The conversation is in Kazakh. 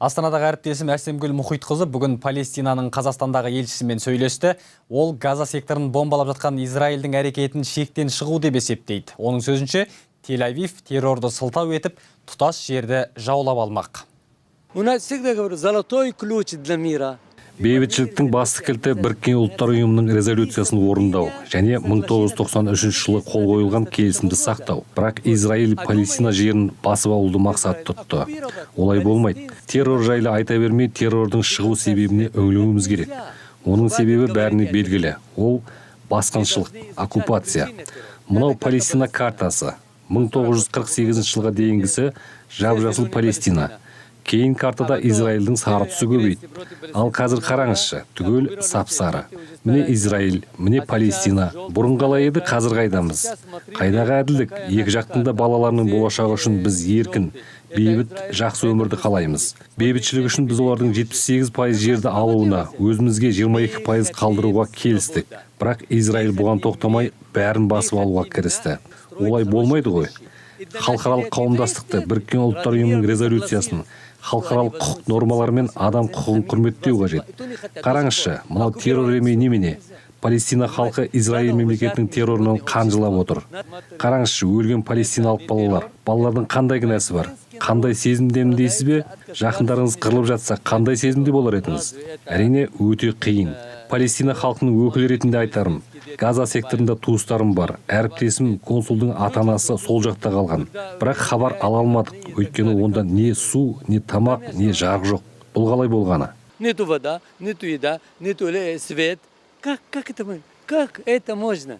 Астанадағы әріптесім Әсемгүл Мұхитқызы бүгін Палестинаның Қазақстандағы елшісімен сөйлесті. Ол Газа секторын бомбалап жатқан Израильдің әрекетін шектен шығу деп есептейді. Оның сөзінше, Тель-Авив террорды сылтау етіп, тұтас жерді жаулап алмақ. У нас всегда говорю, золотой ключ для мира. Бейбітшіліктің басты кілті Біріккен ұлттар ұйымының резолюциясын орындау және 1993 жылы қол қойылған келісімді сақтау. Бірақ Израиль Палестина жерін басып алуды мақсат тұтты. Олай болмайды. Террор жайлы айта бермей, террордың шығу себебіне үңілуіміз керек. Оның себебі бәріне белгілі. Ол басқыншылық, оккупация. Мынау Палестина картасы. 1948 жылға дейінгісі жап-жасыл Палестина. Кейін картада Израильдің сары түсі көбейді. Ал қазір қараңызшы, түгел сап-сары. Міне Израиль, міне Палестина. Бұрын қалай еді, қазір қайдамыз. Қайдағы әділдік? Екі жақтың да балаларының болашағы үшін біз еркін, бейбіт, жақсы өмірді қалаймыз. Бейбітшілік үшін біз олардың 78% жерді алуына, өзімізге 22% қалдыруға келістік. Бірақ Израиль бұған тоқтамай, бәрін басып алуға кірісті. Олай болмайды ғой. Халықаралық қауымдастықты, Біріккен ұлттар ұйымының резолюциясын, халықаралық құқық нормалары мен адам құқығын құрметтеу қажет. Қараңызшы, мынау террор емей немене? Палестина халқы Израиль мемлекетінің террорынан қан жылап отыр. Қараңызшы, өлген палестиналық балалар. Балалардың қандай кінәсі бар? Қандай сезімдемін дейсіз бе? Жақындарыңыз қырылып жатса, қандай сезімде болар едіңіз? Әрине, өте қиын. Палестина халқының өкілі ретінде айтарым. Газа секторында туыстарым бар. Әріптесім консулдың ата-анасы сол жақта қалған. Бірақ хабар ала алмадық. Өйткені онда не су, не тамақ, не жарық жоқ. Бұл қалай болғаны? Нету вода, нету еда, нету свет. Как это можно?